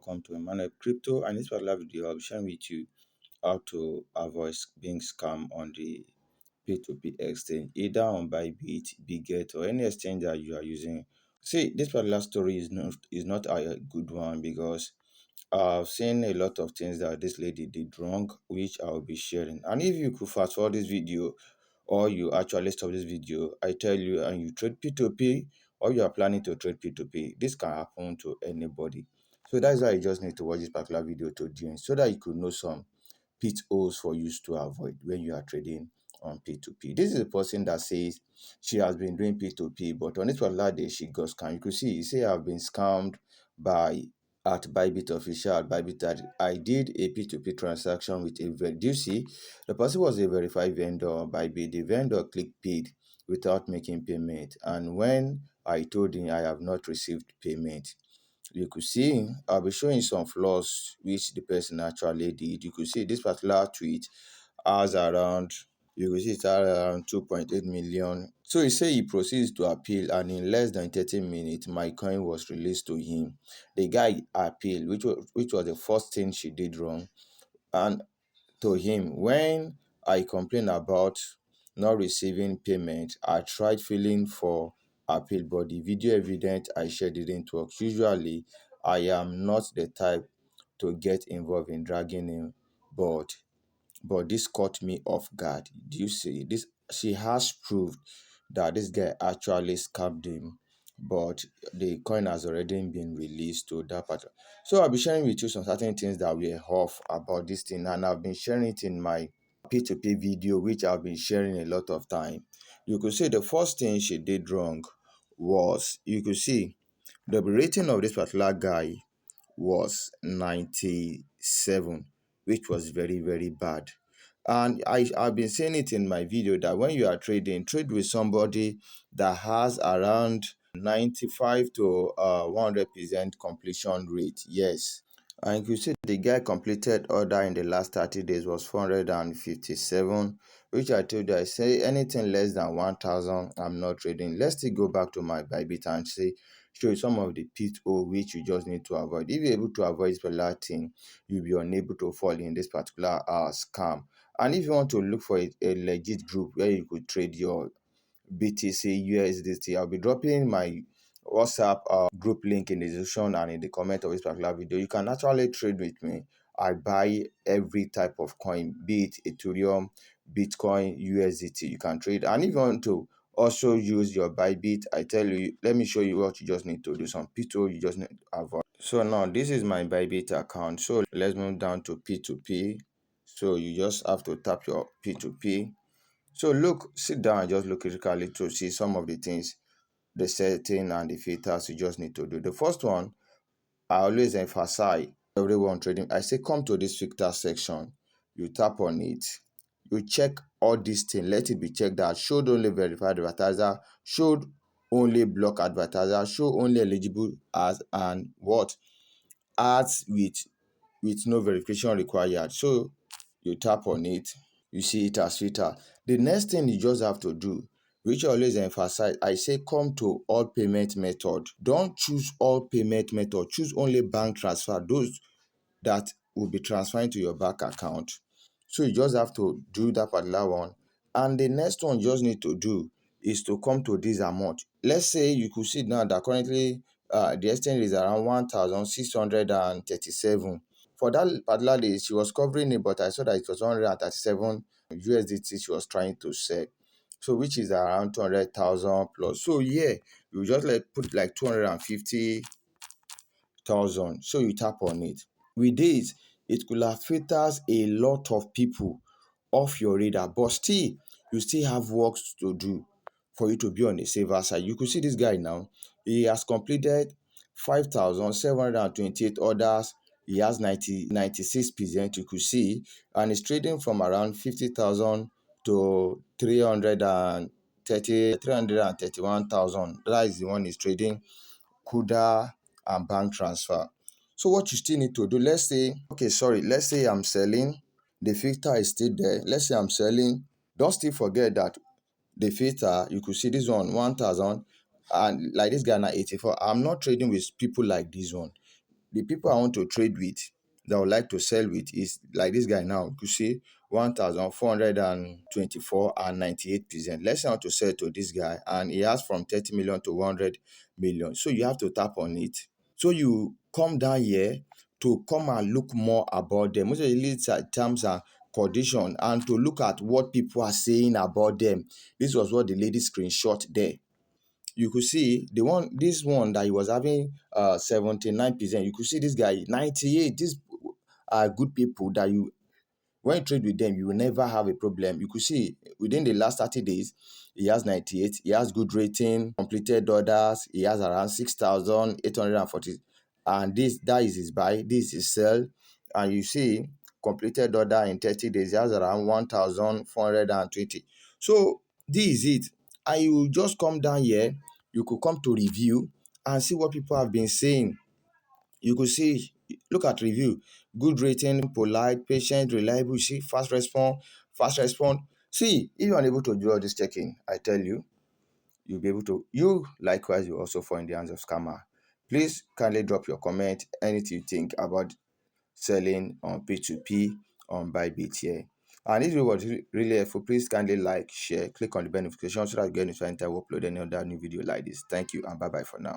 Welcome to Emmanuel Crypto, and in this particular video I'll be sharing with you how to avoid being scammed on the P2P exchange, either on Bybit, Bybit, or any exchange that you are using. See, this particular story is not a good one because I've seen a lot of things that this lady did wrong, which I'll be sharing. And if you could fast forward this video, or you actually stop this video, I tell you, and you trade P2P, or you are planning to trade P2P, this can happen to anybody. So that's why you just need to watch this particular video to the end, so that you could know some pitfalls for you to avoid when you are trading on P2P. This is a person that says she has been doing P2P, but on this particular day she got scammed. You could see, you say I've been scammed by at Bybit official at Bybit that I did a P2P transaction with a do you see, the person was a verified vendor on Bybit. The vendor clicked paid without making payment, and when I told him I have not received payment, you could see I'll be showing some flaws which the person actually did. You could see this particular tweet has around, you could see it has around 2.8 million. So he said he proceeds to appeal, and in less than 30 minutes my coin was released to him. The guy appealed, which was the first thing she did wrong, and to him, when I complained about not receiving payment, I tried filing for appeal, but the video evidence I shared didn't work. Usually, I am not the type to get involved in dragging him, but this caught me off guard. Do you see this? She has proved that this guy actually scammed him, but the coin has already been released to that part. So I'll be sharing with you some certain things that were off about this thing, and I've been sharing it in my P2P video, which I've been sharing a lot of time. You could see the first thing she did wrong was, you could see the rating of this particular guy was 97, which was very, very bad. And I've been saying it in my video that when you are trading, trade with somebody that has around 95 to 100% completion rate. Yes. And you see the guy completed order in the last 30 days was 457, which I told you, I say anything less than 1,000, I'm not trading. Let's still go back to my Bybit and show you some of the pitfall which you just need to avoid. If you're able to avoid this particular thing, you'll be unable to fall in this particular scam. And if you want to look for a legit group where you could trade your BTC, USDT, I'll be dropping my WhatsApp group link in the description and in the comment of this particular video. You can actually trade with me. I buy every type of coin, be it Ethereum, Bitcoin, USDT. You can trade. And if you want to also use your Bybit, I tell you, let me show you what you just need to do. Some P2, you just need to avoid. So now this is my Bybit account. So let's move down to P2P. So you just have to tap your P2P. So look, sit down and just look critically to see some of the things, the setting and the filters you just need to do. The first one, I always emphasize everyone trading. I say come to this filter section. You tap on it. You check all these things. Let it be checked that showed only verified advertiser, showed only block advertiser, show only eligible as, and what ads with no verification required. So you tap on it. You see it as filter. The next thing you just have to do, which I always emphasize, I say come to all payment method. Don't choose all payment method. Choose only bank transfer, those that will be transferring to your bank account. So you just have to do that particular one. And the next one you just need to do is to come to this amount. Let's say you could see now that currently the exchange is around 1,637. For that particular day, she was covering it, but I saw that it was 137 USDT she was trying to sell. So which is around 200,000 plus. So yeah, you just like put like 250,000. So you tap on it. With this, it could have filters a lot of people off your radar, but still, you still have work to do for you to be on the safer side. You could see this guy now, he has completed 5,728 orders. He has 96%, you could see, and he's trading from around 50,000 to 331,000. That is the one he's trading CUDA and bank transfer. So what you still need to do, let's say, okay, sorry, let's say I'm selling, the filter is still there. Let's say I'm selling, don't still forget that the filter, you could see this one, 1,000, and like this guy now 84. I'm not trading with people like this one. the people I want to trade with, that I would like to sell with, is like this guy now. You see 1,424 and 98%. Let's say I want to sell to this guy and he has from 30 million to 100 million. So you have to tap on it. So you come down here to come and look more about them. Most of the leads terms and condition, and to look at what people are saying about them. This was what the lady screenshot there. You could see this one that he was having 79%. You could see this guy 98. These are good people that you, when you trade with them, you will never have a problem. You could see within the last 30 days, he has 98. He has good rating, completed orders. He has around 6,840. And that is his buy. This is his sell. And you see, completed order in 30 days, he has around 1,420. So this is it. And you just come down here, you could come to review and see what people have been saying. You could see, look at review, good rating, polite, patient, reliable. See, fast response, fast response. See, if you're unable to do all this checking, I tell you, you'll be able to. You likewise, you also fall in the hands of scammer. Please kindly drop your comment, anything you think about selling on P2P on Bybit here. And if it was really helpful, please kindly like, share, click on the bell notification so that you get notified anytime we upload any other new video like this. Thank you and bye bye for now.